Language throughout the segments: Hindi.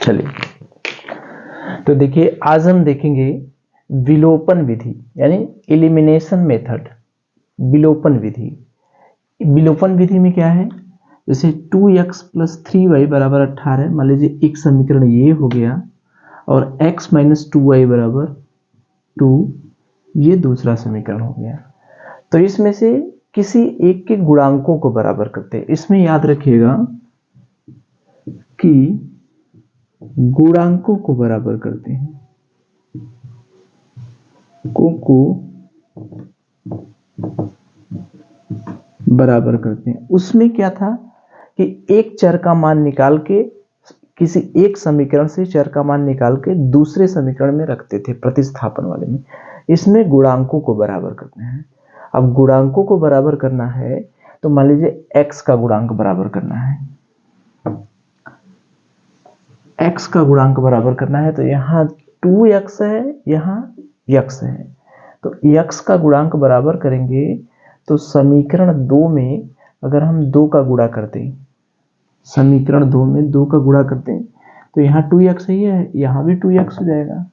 चलिए, तो देखिए आज हम देखेंगे विलोपन विधि यानी एलिमिनेशन मेथड। विलोपन विधि, विलोपन विधि में क्या है, जैसे 2x + 3y = 18, मान लीजिए एक समीकरण ये हो गया और x - 2y = 2, ये दूसरा समीकरण हो गया। तो इसमें से किसी एक के गुणांकों को बराबर करते हैं। इसमें याद रखिएगा कि गुणांकों को बराबर करते हैं, को बराबर करते हैं। उसमें क्या था कि एक चर का मान निकाल के, किसी एक समीकरण से चर का मान निकाल के दूसरे समीकरण में रखते थे प्रतिस्थापन वाले में। इसमें गुणांकों को बराबर करना है। अब गुणांकों को बराबर करना है तो मान लीजिए x का गुणांक बराबर करना है, x का गुणांक बराबर करना है तो यहाँ 2x है, यहाँ x है, तो x का गुणांक बराबर करेंगे तो समीकरण 2 में अगर हम 2 का गुणा करते हैं, समीकरण 2 में 2 का गुणा करते हैं तो यहाँ 2x ही है, यहाँ भी 2x हो जाएगा।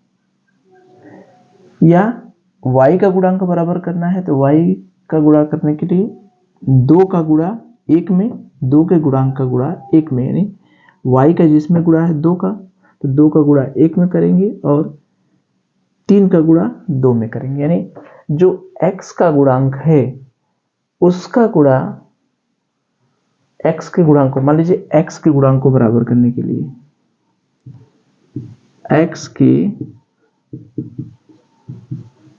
या y का गुणांक बराबर करना है तो y का गुणा करने के लिए 2 का गुणा 1 में, 2 के गुणांक का गुणा 1 में, यानी y का जिसमें गुणा है 2 का, तो 2 का गुणा 1 में करेंगे और 3 का गुणा 2 में करेंगे। यानी जो x का गुणांक है उसका गुणा x के गुणांक को, मान लीजिए x के गुणांक को बराबर करने के लिए x के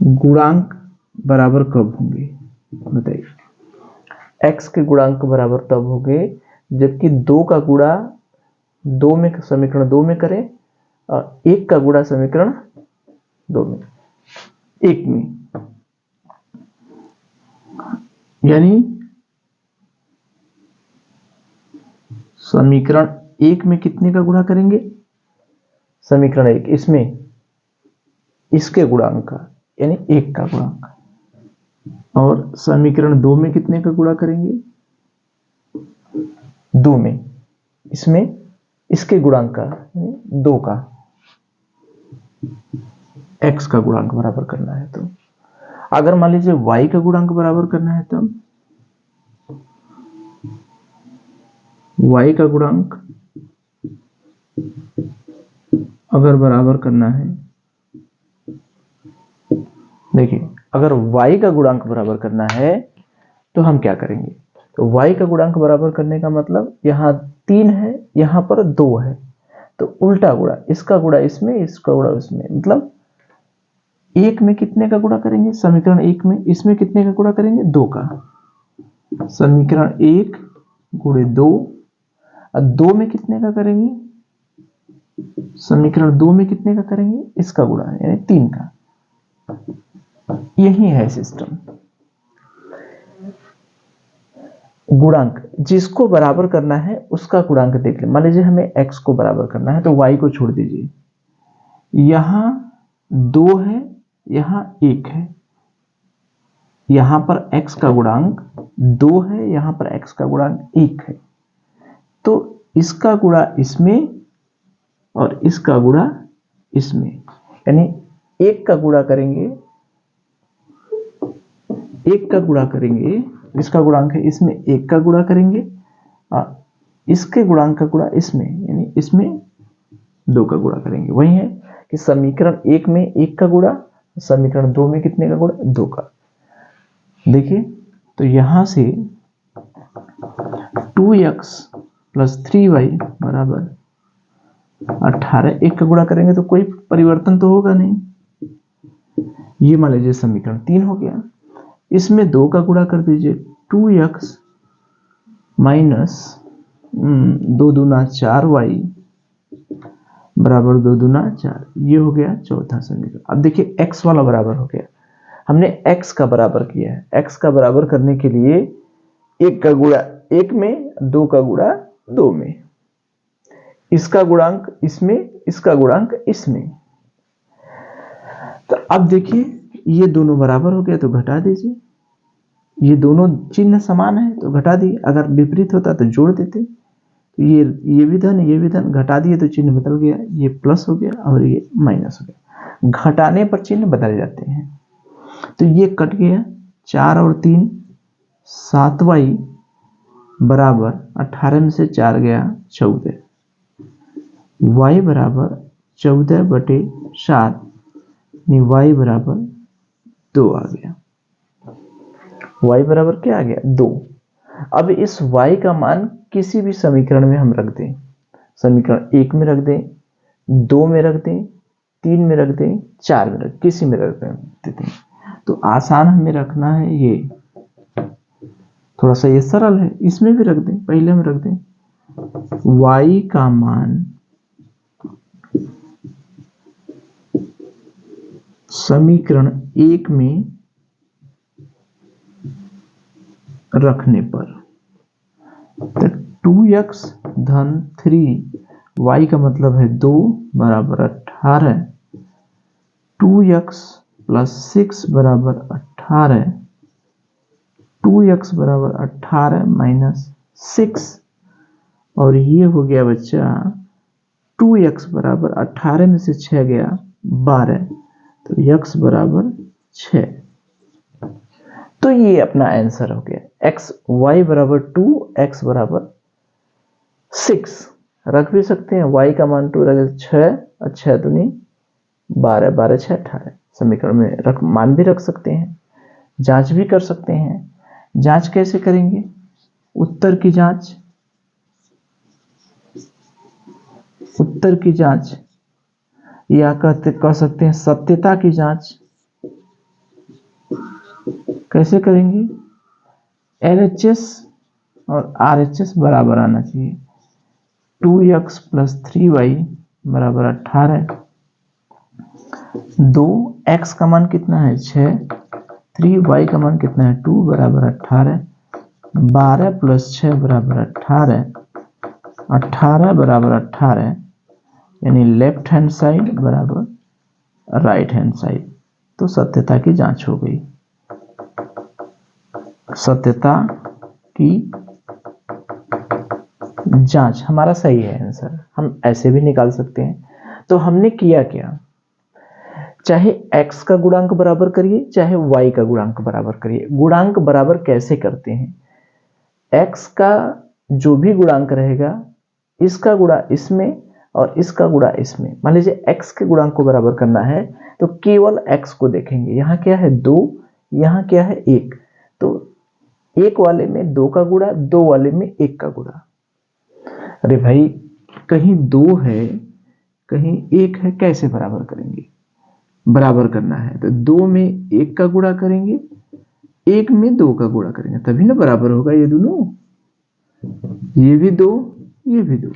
गुणांक बराबर कब होंगे बताइए। x के गुणांक बराबर तब होंगे जबकि 2 का गुणा 2 में, समीकरण 2 में करें और 1 का गुणा समीकरण 2 में, 1 में, यानी समीकरण 1 में कितने का गुणा करेंगे, समीकरण 1 इसमें इसके गुणांक का यानी 1 का गुणांक, और समीकरण 2 में कितने का गुणा करेंगे, 2 में इसमें इसके गुणांक का यानी 2 का, x का गुणांक बराबर करना है। तो अगर मान लीजिए y का गुणांक बराबर करना है तो y का गुणांक अगर बराबर करना है, देखिए अगर y का गुणांक बराबर करना है तो हम क्या करेंगे, तो y का गुणांक बराबर करने का मतलब यहाँ 3 है, यहाँ पर 2 है, तो उल्टा गुणा, इसका गुणा इसमें, इसका गुणा उसमें, मतलब 1 में कितने का गुणा करेंगे, समीकरण 1 में, इसमें कितने का गुणा करेंगे, 2 का, समीकरण 1 गुणे 2, और 2 में कितने का करेंगे, समीकरण 2 में कितने का करेंगे, इसका गुणा यानी 3 का। यही है सिस्टम। गुणांक जिसको बराबर करना है उसका गुणांक देख ले। मान लीजिए हमें x को बराबर करना है तो y को छोड़ दीजिए, यहां 2 है, यहां 1 है, यहां पर x का गुणांक 2 है, यहां पर x का गुणांक 1 है, तो इसका गुणा इसमें और इसका गुणा इसमें, यानी 1 का गुणा करेंगे, 1 का गुणा करेंगे, इसका गुणांक है इसमें 1 का गुणा करेंगे और इसके गुणांक का गुणा इसमें, यानी इसमें 2 का गुणा करेंगे। वही है कि समीकरण 1 में 1 का गुणा, समीकरण 2 में कितने का गुणा, 2 का। देखिए तो यहां से 2x + 3y = 18, 1 का गुणा करेंगे तो कोई परिवर्तन तो होगा नहीं, ये मान लीजिए समीकरण 3 हो गया। इसमें 2 का गुणा कर दीजिए, 2x - 2 दूना 4y = 2 दूना 4, ये हो गया चौथा समीकरण। अब देखिए x वाला बराबर हो गया, हमने x का बराबर किया है, x का बराबर करने के लिए 1 का गुणा 1 में, 2 का गुणा 2 में, इसका गुणांक इसमें, इसका गुणांक इसमें। तो अब देखिए ये दोनों बराबर हो गया तो घटा दीजिए, ये दोनों चिन्ह समान है तो घटा दिए, अगर विपरीत होता तो जोड़ देते, तो ये भी धन, ये भी धन, घटा दिए तो चिन्ह बदल गया, ये प्लस हो गया और ये माइनस हो गया। घटाने पर चिन्ह बदल जाते हैं। तो ये कट गया, 4 और 3 7y बराबर 18 में से 4 गया 14, y बराबर 14/7 y बराबर 2 आ गया। y बराबर क्या आ गया? 2। अब इस y का मान किसी भी समीकरण में हम रख दें, समीकरण 1 में रख दें, 2 में रख दें, 3 में रख दें, 4 में रख, किसी में रख देते हैं। तो आसान हमें रखना है, ये थोड़ा सा ये सरल है, इसमें भी रख दें, पहले में रख दें y का मान समीकरण 1 में रखने पर, तो 2x धन 3y का मतलब है 2 बराबर 18, 2x प्लस 6 बराबर 18, 2x बराबर 18 माइनस 6, और ये हो गया बच्चा 2x बराबर 18 में से 6 गया 12, तो x बराबर 6। तो ये अपना आंसर हो गया, x y बराबर 2, x बराबर 6। रख भी सकते हैं, y का मान 2 रख 6 और 6 दूनी 12, 12 6 18, समीकरण में रख मान भी रख सकते हैं, जांच भी कर सकते हैं। जांच कैसे करेंगे? उत्तर की जांच, उत्तर की जांच या कह सकते हैं सत्यता की जांच। कैसे करेंगे? LHS और RHS बराबर आना चाहिए। 2x प्लस 3y बराबर 18, 2 x का मान कितना है 6, 3y का मान कितना है 2 बराबर 18, 12 प्लस 6 बराबर 18, 18 बराबर 18, यानी लेफ्ट हैंड साइड बराबर राइट हैंड साइड। तो सत्यता की जांच हो गई, सत्यता की जांच हमारा सही है आंसर। हम ऐसे भी निकाल सकते हैं। तो हमने किया क्या? चाहे x का गुणांक बराबर करिए, चाहे y का गुणांक बराबर करिए। गुणांक बराबर कैसे करते हैं? x का जो भी गुणांक रहेगा, इसका गुणा इसमें और इसका गुणा इसमें। मान लीजिए x के गुणांक को बराबर करना है तो केवल x को देखेंगे। यहाँ क्या है 2, यहाँ क्या है 1, तो 1 वाले में 2 का गुणा, 2 वाले में 1 का गुणा। अरे भाई, कहीं 2 है कहीं 1 है, कैसे बराबर करेंगे? बराबर करना है तो 2 में 1 का गुणा करेंगे, 1 में 2 का गुणा करेंगे, तभी ना बराबर होगा ये दोनों। ये भी 2, ये भी 2,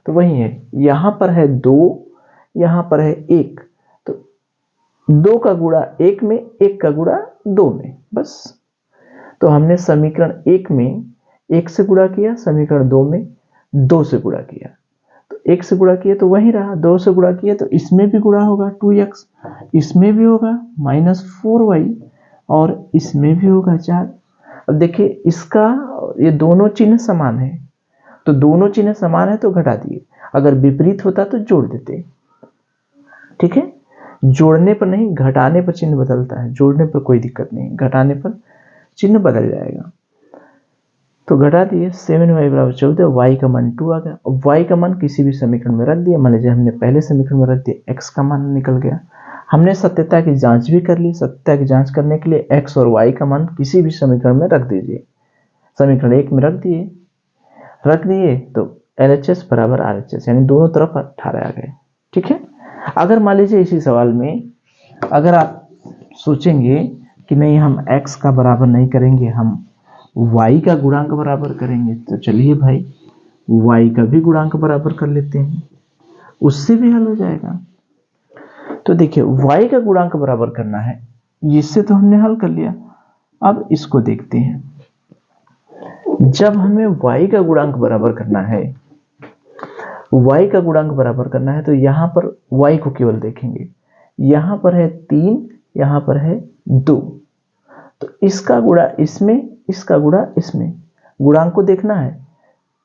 तो वही है। यहां पर है 2, यहां पर है 1, तो 2 का गुणा 1 में, 1 का गुणा 2 में, बस। तो हमने समीकरण 1 में 1 से गुणा किया, समीकरण 2 में 2 से गुणा किया। तो 1 से गुणा किया तो वही रहा, 2 से गुणा किया तो इसमें भी गुणा होगा 2x, इसमें भी होगा -4y, और इसमें भी होगा 4। अब देखिए इसका, ये दोनों चिन्ह समान है, तो दोनों चिन्ह समान है तो घटा दिए, अगर विपरीत होता तो जोड़ देते। ठीक है, जोड़ने पर नहीं, घटाने पर चिन्ह बदलता है, जोड़ने पर कोई दिक्कत नहीं, घटाने पर चिन्ह बदल जाएगा। तो घटा दिए, 7y बराबर 14, y का मान 2 आ गया। अब y का मान किसी भी समीकरण में रख दिया। मान लीजिए हमने पहले समीकरण में रख दिया, x का मान निकल गया। हमने सत्यता की जांच भी कर ली। सत्यता की जांच करने के लिए x और y का मान किसी भी समीकरण में रख दीजिए। समीकरण 1 में रख दिए तो LHS बराबर RHS, यानी दोनों तरफ 18 आ गए। ठीक है, अगर मान लीजिए इसी सवाल में अगर आप सोचेंगे कि नहीं हम x का बराबर नहीं करेंगे, हम y का गुणांक बराबर करेंगे, तो चलिए भाई y का भी गुणांक बराबर कर लेते हैं, उससे भी हल हो जाएगा। तो देखिए y का गुणांक बराबर करना है, इससे तो हमने हल कर लिया। अब इसको देखते हैं, जब हमें y का गुणांक बराबर करना है, y का गुणांक बराबर करना है तो यहां पर y को केवल देखेंगे। यहां पर है 3, यहां पर है 2, तो इसका गुणा इसमें, इसका गुणा इसमें, गुणांक को देखना है।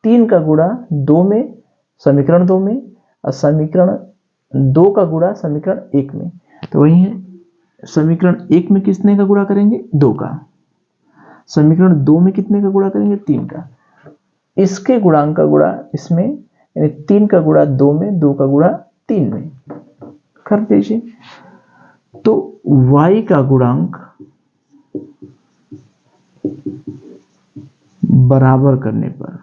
3 का गुणा 2 में, समीकरण 2 में, और समीकरण 2 का गुणा समीकरण 1 में। तो वही है, समीकरण 1 में कितने का गुणा करेंगे? 2 का। समीकरण 2 में कितने का गुणा करेंगे? 3 का। इसके गुणांक का गुणा इसमें, यानी 3 का गुणा 2 में, 2 का गुणा 3 में कर दीजिए। तो y का गुणांक बराबर करने पर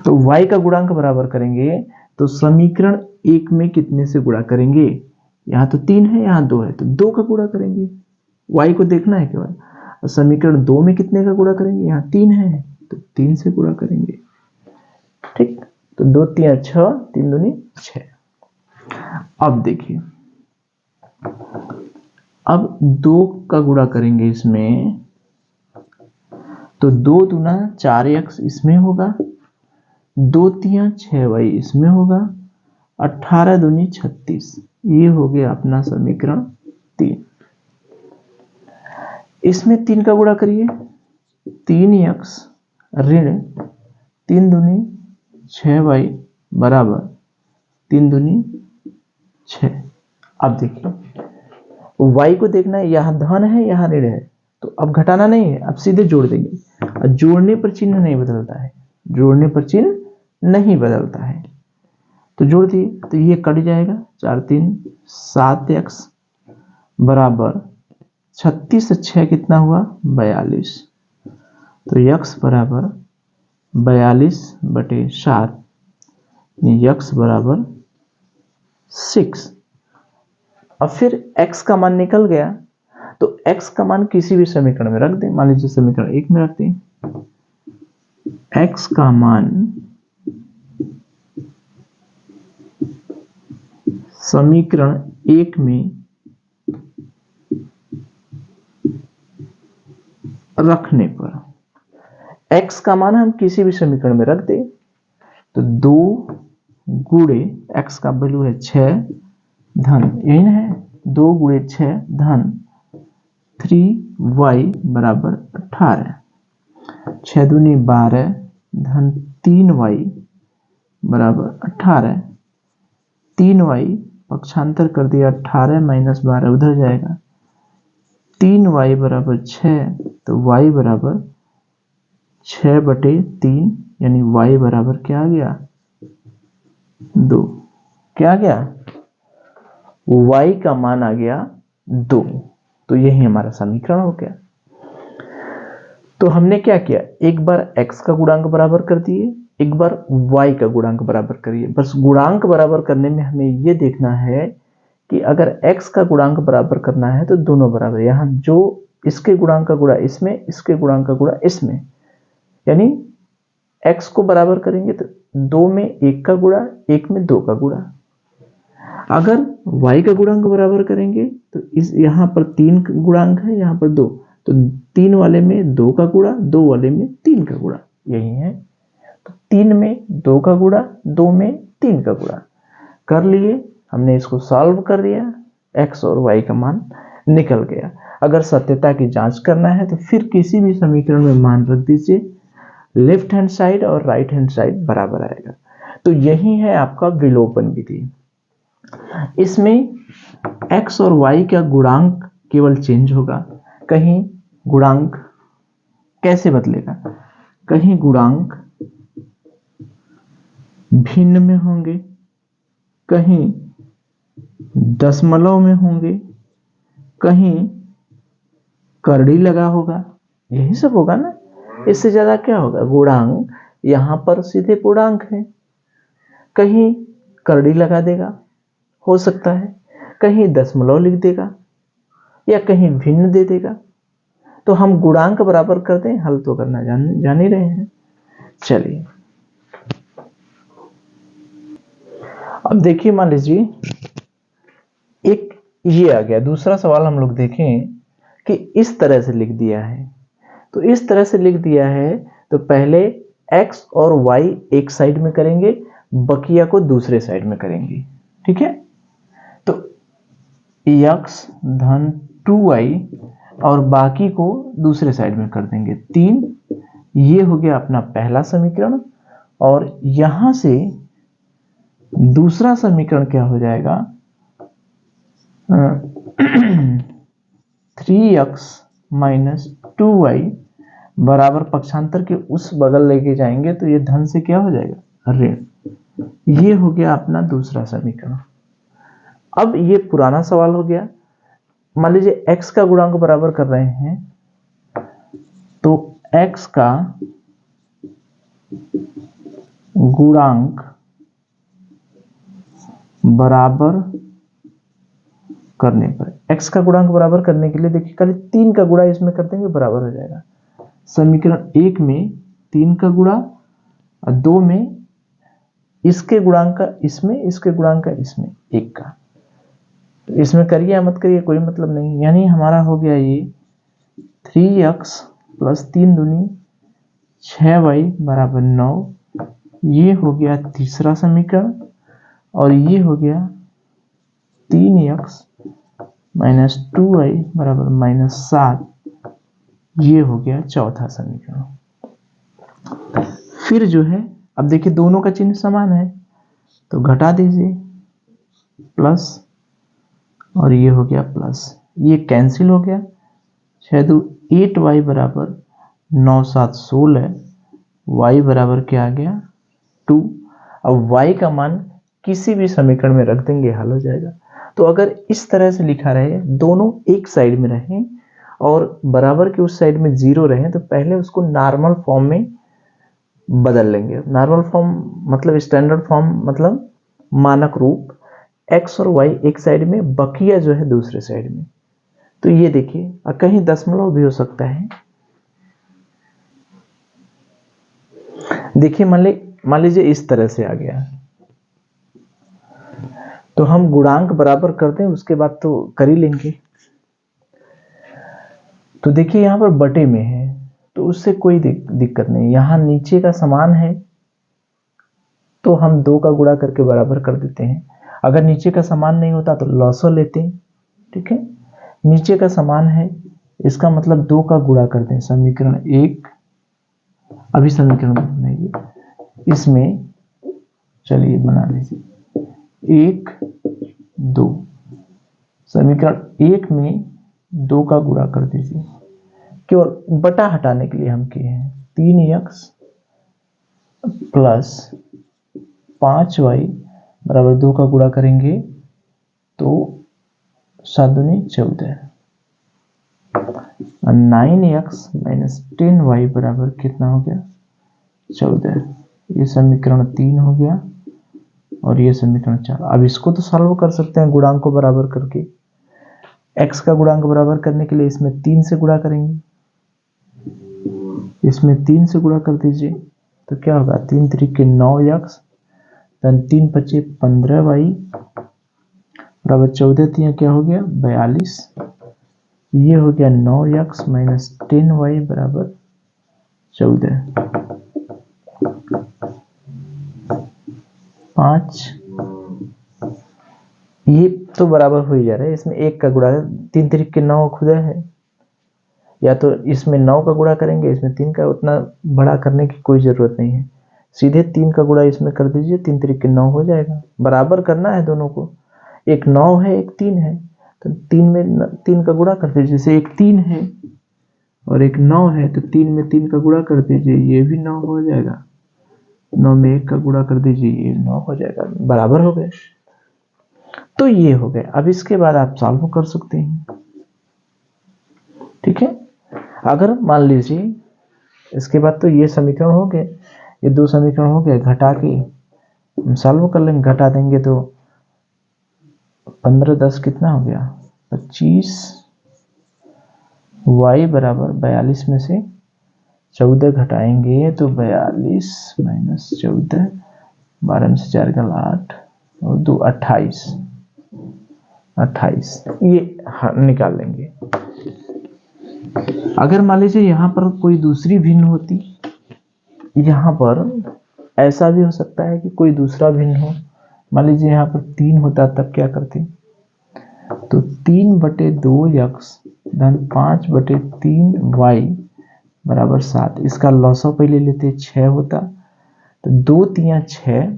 तो y का गुणांक बराबर करेंगे तो समीकरण 1 में कितने से गुणा करेंगे? यहां तो 3 है, यहां 2 है, तो 2 का गुणा करेंगे। y को देखना है केवल। और समीकरण 2 में कितने का गुणा करेंगे? यहां 3 है, तो 3 से गुणा करेंगे। ठीक, तो 2 3 6, 3 दूनी 6। अब देखिए, अब 2 का गुणा करेंगे इसमें, तो 2 दूना 4x इसमें होगा, 2 3 6y इसमें होगा, 18 दूनी 36। ये हो गया अपना समीकरण 3। इसमें 3 का गुणा करिए, 3x ऋण 3 दूनी 6y बराबर 3 दूनी 6। अब देखिए, y को देखना है, यहां धन है, यहां ऋण है, तो अब घटाना नहीं है, अब सीधे जोड़ देंगे। और जोड़ने पर चिन्ह नहीं बदलता है, जोड़ने पर चिन्ह नहीं बदलता है, तो जोड़ दिए तो ये कट जाएगा। 4 3 7x बराबर 36 से 6 कितना हुआ? 42। तो x बराबर 42/7, x बराबर 6। अब फिर x का मान निकल गया, तो x का मान किसी भी समीकरण में रख दें। मान लीजिए समीकरण 1 में रख दें, x का मान समीकरण 1 में रखने पर, x का मान हम किसी भी समीकरण में रख दें, तो 2 गुणे x का वैल्यू है 6 धन, यही ना है, 2 गुणे 6 धन 3y बराबर 18, 6 दूनी 12 धन 3y बराबर 18, 3y पक्षांतर कर दिया, 18 माइनस 12 उधर जाएगा, 3y बराबर 6, तो y बराबर 6/3, यानी y बराबर क्या आ गया? 2। क्या आ गया? y का मान आ गया 2। तो यही हमारा समीकरण हो गया। तो हमने क्या किया, एक बार x का गुणांक बराबर कर दिए, एक बार y का गुणांक बराबर करिए। बस गुणांक बराबर करने में हमें ये देखना है कि अगर x का गुणांक बराबर करना है तो दोनों बराबर, यहाँ जो इसके गुणांक का गुणा इसमें, इसके गुणांक का गुणा इसमें, यानी x को बराबर करेंगे तो 2 में 1 का गुणा, 1 में 2 का गुणा। अगर y का गुणांक बराबर करेंगे तो इस यहाँ पर 3 गुणांक है, यहाँ पर 2, तो 3 वाले में 2 का गुणा, 2 वाले में 3 का गुणा, यही है। तो 3 में 2 का गुणा, 2 में 3 का गुणा कर लिए। हमने इसको सॉल्व कर दिया, x और y का मान निकल गया। अगर सत्यता की जांच करना है तो फिर किसी भी समीकरण में मान रख दीजिए, लेफ्ट हैंड साइड और राइट हैंड साइड बराबर आएगा। तो यही है आपका विलोपन विधि। इसमें x और y का गुणांक केवल चेंज होगा, कहीं गुणांक कैसे बदलेगा, कहीं गुणांक भिन्न में होंगे, कहीं दशमलव में होंगे, कहीं करड़ी लगा होगा, यही सब होगा ना। इससे ज्यादा क्या होगा? गुणांक यहां पर सीधे पूर्णांक है, कहीं करड़ी लगा देगा, हो सकता है कहीं दशमलव लिख देगा, या कहीं भिन्न दे देगा। तो हम गुणांक बराबर कर दें, हल तो करना जान ही रहे हैं। चलिए अब देखिए, मान लीजिए एक ये आ गया, दूसरा सवाल हम लोग देखें कि इस तरह से लिख दिया है। तो इस तरह से लिख दिया है तो पहले x और y एक साइड में करेंगे, बकिया को दूसरे साइड में करेंगे, ठीक है। तो x धन 2y और बाकी को दूसरे साइड में कर देंगे 3। ये हो गया अपना पहला समीकरण। और यहां से दूसरा समीकरण क्या हो जाएगा, 3x माइनस 2y बराबर पक्षांतर के उस बगल लेके जाएंगे तो ये धन से क्या हो जाएगा, ऋण। ये हो गया अपना दूसरा समीकरण। अब ये पुराना सवाल हो गया। मान लीजिए x का गुणांक बराबर कर रहे हैं, तो x का गुणांक बराबर करने पर, x का गुणांक बराबर करने के लिए देखिए खाली 3 का गुणा इसमें कर देंगे, बराबर हो जाएगा। समीकरण 1 में 3 का गुणा और 2 में इसके गुणांक का इसमें, इसके गुणांक का इसमें 1 का। तो इसमें करिए या मत करिए कोई मतलब नहीं, यानी हमारा हो गया ये 3x प्लस 3 दूनी 6y बराबर 9। ये हो गया तीसरा समीकरण। और ये हो गया 3x माइनस 2y बराबर माइनस 7। ये हो गया चौथा समीकरण। फिर जो है, अब देखिए दोनों का चिन्ह समान है तो घटा दीजिए प्लस, और ये हो गया प्लस, ये कैंसिल हो गया। 6 2 8y बराबर 9 7 16, y बराबर क्या आ गया 2। अब y का मान किसी भी समीकरण में रख देंगे, हल हो जाएगा। तो अगर इस तरह से लिखा रहे, दोनों एक साइड में रहें और बराबर के उस साइड में 0 रहें, तो पहले उसको नॉर्मल फॉर्म में बदल लेंगे। नॉर्मल फॉर्म मतलब स्टैंडर्ड फॉर्म मतलब मानक रूप, x और y एक साइड में, बकिया जो है दूसरे साइड में। तो ये देखिए, कहीं दशमलव भी हो सकता है। देखिए मान लीजिए इस तरह से आ गया, तो हम गुणांक बराबर करते हैं, उसके बाद तो कर ही लेंगे। तो देखिए यहां पर बटे में है तो उससे कोई दिक्कत नहीं। यहां नीचे का समान है तो हम 2 का गुणा करके बराबर कर देते हैं। अगर नीचे का समान नहीं होता तो लॉसो लेते हैं, ठीक है। नीचे का समान है, इसका मतलब 2 का गुणा करते हैं। समीकरण 1, अभी समीकरण बनाइए, इसमें चलिए बना लीजिए 1 2। समीकरण 1 में 2 का गुणा कर दीजिए, केवल बटा हटाने के लिए हम किए हैं। 3x प्लस 5y बराबर 2 का गुणा करेंगे तो 7 दूनी 14। 9x माइनस 10y बराबर कितना हो गया 14। ये समीकरण 3 हो गया और ये समीकरण 4। अब इसको तो सॉल्व कर सकते हैं गुणांक को बराबर करके। x का गुणांक बराबर करने के लिए इसमें 3 से गुणा करेंगे, इसमें 3 से गुणा कर दीजिए तो क्या होगा 3 3 9x, 3 5 15y बराबर 14। 3 क्या हो गया 42। ये हो गया 9x माइनस 10y बराबर 14। 5, ये तो बराबर हो ही जा रहा है। इसमें 1 का गुणा, 3 3 9 खुदा है, या तो इसमें 9 का गुणा करेंगे, इसमें 3 का। उतना बड़ा करने की कोई जरूरत नहीं है, सीधे 3 का गुणा इसमें कर दीजिए, 3 3 9 हो जाएगा। बराबर करना है दोनों को, एक 9 है एक 3 है, तो 3 में 3 का गुणा कर दीजिए। जैसे एक 3 है और एक 9 है तो 3 में 3 का गुणा कर दीजिए, ये भी 9 हो जाएगा। 9 में 1 का गुणा कर दीजिए, ये 9 हो जाएगा। बराबर हो गए, तो ये हो गए। अब इसके बाद आप सॉल्व कर सकते हैं, ठीक है। अगर मान लीजिए इसके बाद तो ये समीकरण हो गए, ये 2 समीकरण हो गए, घटा के हम सॉल्व कर लेंगे। घटा देंगे तो 15 10 कितना हो गया 25। y बराबर 42 में से 14 घटाएंगे तो 42 माइनस 14, 12 में से 4 गल 8 और 2 28। ये निकाल लेंगे। अगर मान लीजिए यहाँ पर कोई दूसरी भिन्न होती, यहाँ पर ऐसा भी हो सकता है कि कोई दूसरा भिन्न हो। मान लीजिए यहाँ पर 3 होता, तब क्या करते, तो 3/2x धन 5/3y बराबर 7। इसका लॉसो पहले लेते 6 होता, तो 2 तिया 6,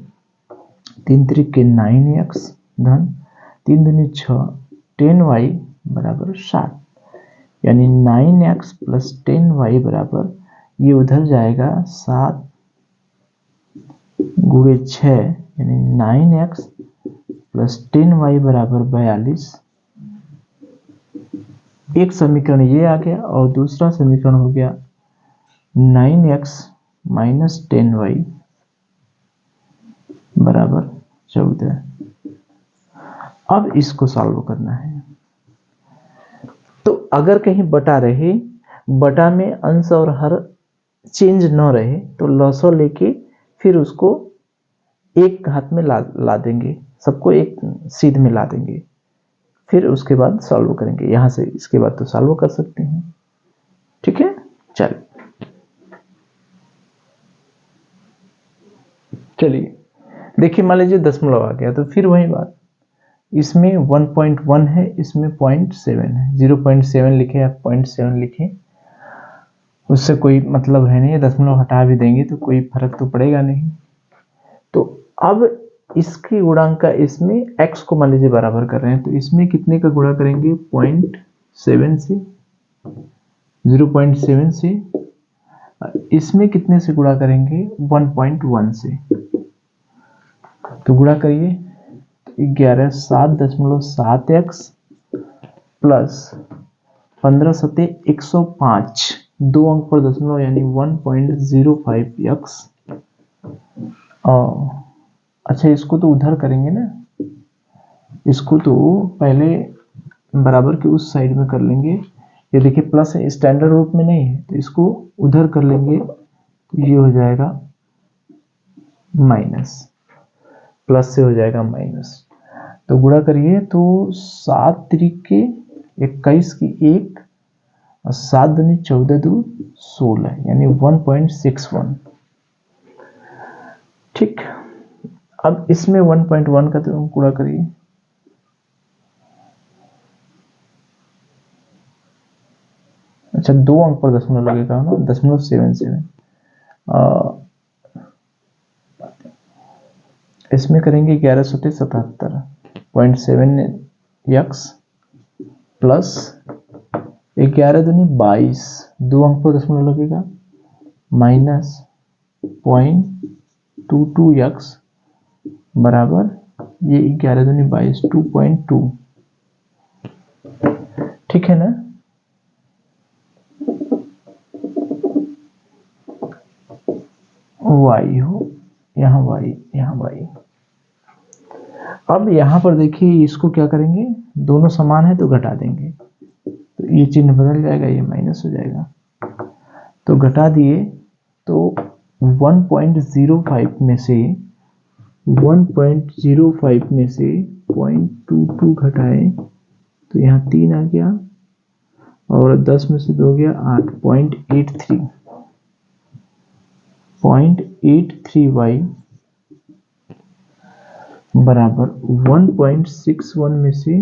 3 त्रिके 9x धन 3 दूनी 6, 10y बराबर 7, यानी 9x प्लस 10y बराबर, ये उधर जाएगा 7 गुणे 6, यानी 9x प्लस 10y बराबर 42। एक समीकरण ये आ गया और दूसरा समीकरण हो गया 9x माइनस 10y बराबर 14। अब इसको सॉल्व करना है। तो अगर कहीं बटा रहे, बटा में अंश और हर चेंज न रहे, तो लॉसो लेके फिर उसको एक हाथ में ला देंगे, सबको एक सीध में ला देंगे, फिर उसके बाद सॉल्व करेंगे। यहां से इसके बाद तो सॉल्व कर सकते हैं। ठीक है, चलिए देखिए, मान लीजिए दशमलव आ गया, तो फिर वही बात, इसमें 1.1 है, इसमें 0.7 है, 0.7 लिखे या 0.7 लिखे, उससे कोई मतलब है नहीं, दशमलव हटा भी देंगे तो कोई फर्क तो पड़ेगा नहीं। तो अब इसकी गुणांक का, इसमें x को मान लीजिए बराबर कर रहे हैं, तो इसमें कितने का गुणा करेंगे, 0.7 से, 0.7 से, इसमें कितने से गुणा करेंगे, 1.1 से, तो गुणा करिए, 11 7.7x प्लस 15 सते 105, 2 अंक पर दशमलव, यानी 1.05x। अच्छा, इसको तो उधर करेंगे ना, इसको तो पहले बराबर के उस साइड में कर लेंगे। ये देखिए प्लस है, स्टैंडर्ड रूप में नहीं है, तो इसको उधर कर लेंगे, तो ये हो जाएगा माइनस, प्लस से हो जाएगा माइनस। तो गुणा करिए, तो 7 त्रिके 21 की 1 और 7 दूनी 14 दू 16, यानी 1.61। ठीक, अब इसमें 1.1 का तो गुणा करिए, अच्छा 2 अंक पर दशमलव लगेगा ना, 0.77। इसमें करेंगे 11 सते 77, 0.7x प्लस 11 दूनी 22, 2 अंक पर दशमलव लगेगा, माइनस 0.22x बराबर, ये 11 दूनी 22, 2.2। ठीक है ना, y हो, यहाँ y, यहाँ y। अब यहाँ पर देखिए, इसको क्या करेंगे, दोनों समान है तो घटा देंगे, तो ये चिन्ह बदल जाएगा, ये माइनस हो जाएगा, तो घटा दिए, तो 1.05 में से 0.22 घटाए, तो यहाँ 3 आ गया, और 10 में से 2 गया 8, 0.83y बराबर 1.61 में से,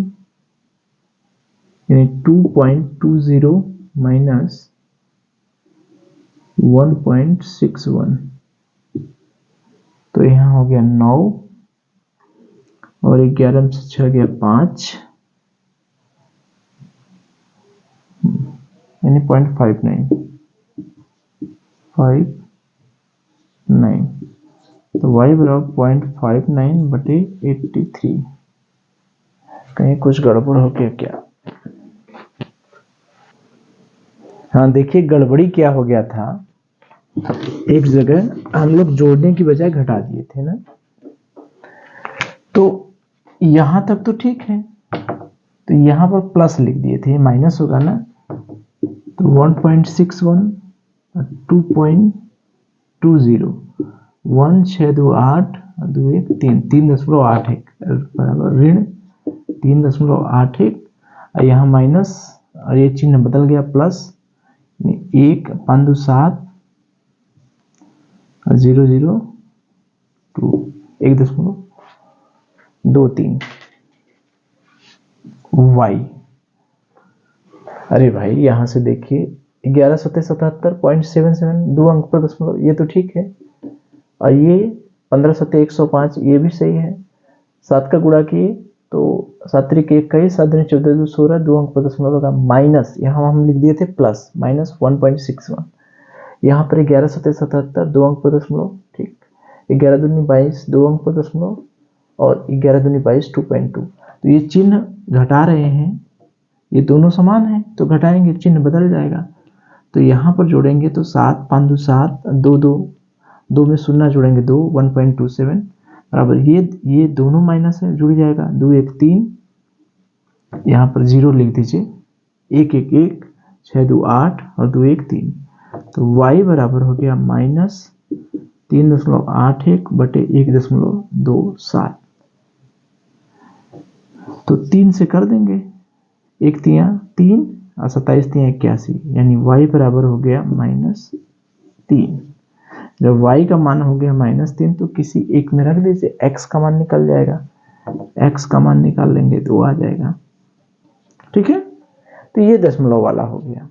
यानी 2.20 माइनस 1.61, तो यहाँ हो गया 9, और 11 में से 6 गया 5, यानी 0.59, तो y बराबर 0.59/83। कहीं कुछ गड़बड़ हो गया क्या? हाँ देखिए, गड़बड़ी क्या हो गया था, एक जगह हम लोग जोड़ने की बजाय घटा दिए थे ना, तो यहां तक तो ठीक है, तो यहां पर प्लस लिख दिए थे, माइनस होगा ना, तो 1.61 2.20, 1 6 2 8 2 1 3, 3.81 बराबर ऋण 3.81, और यहाँ माइनस, और ये चिन्ह बदल गया प्लस, 1 5 2 7 और 0 0 2 1.23 y। अरे भाई यहाँ से देखिए 11/77.77 2 अंक पर दशमलव, ये तो ठीक है। और ये 15/105 ये भी सही है। 7 का गुणा किए तो 7 × 21, 7 × 14 = 16, 2 अंक पर दशमलव लगा, माइनस यहाँ हम लिख दिए थे प्लस -1.61। यहाँ पर 11/77 2 अंक पर दशमलव, ठीक। 11 दूनी 22 2 अंक पर दशमलव और 11 दूनी 22 2.2। तो ये चिन्ह घटा रहे हैं, ये दोनों समान हैं तो घटाएंगे चिन्ह बदल जाएगा। तो यहाँ पर जोड़ेंगे तो 7 5 2 7 2 2 2 में शून्य जोड़ेंगे 2 1.27 बराबर ये दोनों माइनस है, जुड़ जाएगा 2 1 3, यहाँ पर 0 लिख दीजिए, 1 1 1 6 2 8 और 2 1 3। तो y बराबर हो गया -3.81 बटे 1.27। तो 3 से कर देंगे, 1 3 3 और 27 3 81, यानी y बराबर हो गया -3। जब y का मान हो गया -3 तो किसी एक में रख दीजिए, x का मान निकल जाएगा, x का मान निकाल लेंगे तो आ जाएगा, ठीक है। तो ये दशमलव वाला हो गया।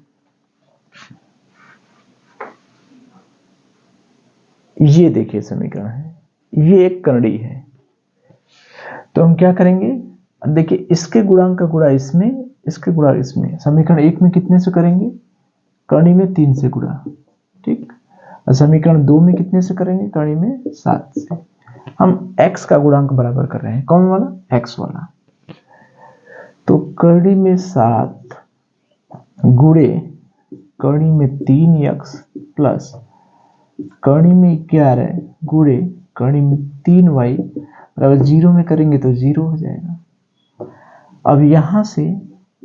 ये देखिए समीकरण है, ये एक करड़ी है। तो हम क्या करेंगे, देखिए इसके गुणांक का गुणा इसमें, इसके गुणा इसमें। समीकरण 1 में कितने से करेंगे, करणी में 3 से गुणा, ठीक। और समीकरण 2 में कितने से करेंगे, करणी में 7 से। हम x का गुणांक बराबर कर रहे हैं, कौन वाला, x वाला। तो करणी में 7 गुणे करणी में 3x प्लस करणी में 11 गुणे करणी में 3y बराबर 0 में करेंगे तो 0 हो जाएगा। अब यहां से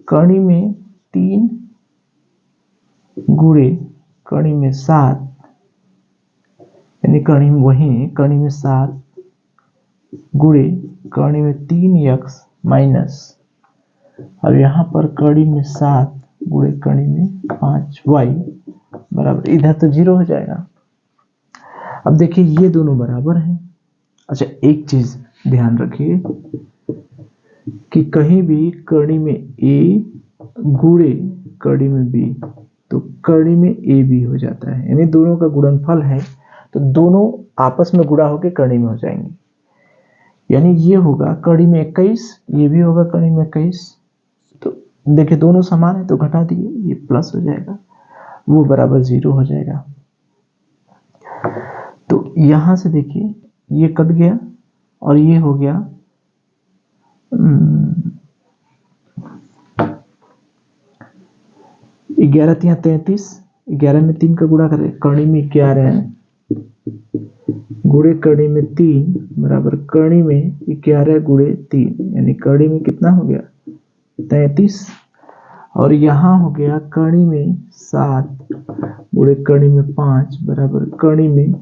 करणी में 3 गुणे करणी में 7, यानी करणी में वही करणी में 7 गुणे करणी में 3x माइनस, अब यहाँ पर करणी में 7 गुणे करणी में 5y बराबर, इधर तो 0 हो जाएगा। अब देखिए ये दोनों बराबर हैं। अच्छा एक चीज ध्यान रखिए कि कहीं भी करणी में a गुणे करणी में b तो करणी में a b हो जाता है, यानी दोनों का गुणनफल है तो दोनों आपस में गुणा होकर करणी में हो जाएंगे। यानी ये होगा करणी में 21, ये भी होगा करणी में 21। तो देखिए दोनों समान है तो घटा दिए, ये प्लस हो जाएगा, वो बराबर 0 हो जाएगा। तो यहां से देखिए ये कट गया और ये हो गया 11 3 33, 11 में 3 का गुणा करें, करणी में 11 गुणे करणी में 3 बराबर करणी में 11 गुणे 3, यानी करणी में कितना हो गया 33। और यहाँ हो गया करणी में 7 गुणे करणी में 5 बराबर करणी में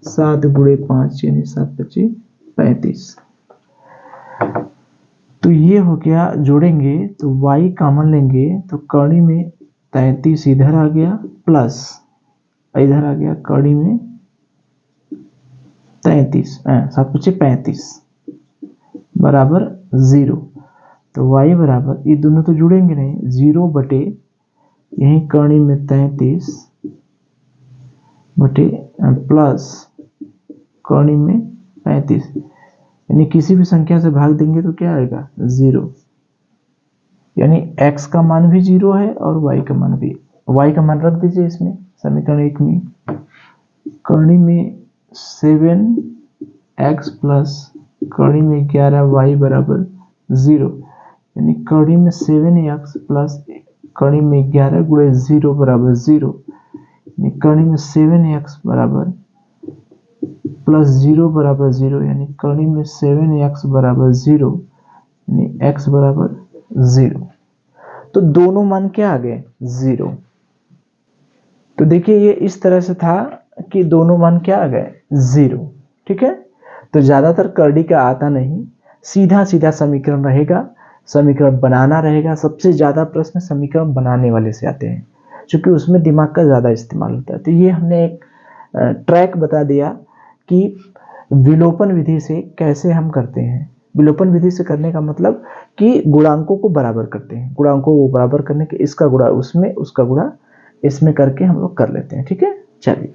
7 गुणे 5, यानी 7 × 5 = 35। तो ये हो गया, जोड़ेंगे तो y कॉमन लेंगे तो करणी में 33 इधर आ गया प्लस इधर आ गया करणी में 33, 7 × 35 बराबर 0। तो y बराबर, ये दोनों तो जुड़ेंगे नहीं, 0 बटे यही करणी में 33 बटे प्लस करणी में 35, यानी किसी भी संख्या से भाग देंगे तो क्या आएगा 0, यानी x का मान भी 0 है और y का मान भी। y का मान रख दीजिए इसमें, समीकरण 1 में करणी में 7x प्लस करणी में 11y बराबर 0, यानी करणी में 7x प्लस करणी में 11 गुणे 0 बराबर 0, यानी करणी में 7x बराबर प्लस 0 बराबर 0, यानी करणी में 7x बराबर 0, यानी x बराबर 0। तो दोनों मान क्या आ गए 0। तो देखिए ये इस तरह से था कि दोनों मान क्या आ गए 0, ठीक है। तो ज्यादातर करड़ी का आता नहीं, सीधा सीधा समीकरण रहेगा, समीकरण बनाना रहेगा। सबसे ज्यादा प्रश्न समीकरण बनाने वाले से आते हैं क्योंकि उसमें दिमाग का ज्यादा इस्तेमाल होता है। तो ये हमने एक ट्रैक बता दिया कि विलोपन विधि से कैसे हम करते हैं। विलोपन विधि से करने का मतलब कि गुणांकों को बराबर करते हैं, गुणांकों को बराबर करने के इसका गुणा उसमें उसका गुणा इसमें करके हम लोग कर लेते हैं। ठीक है, चलिए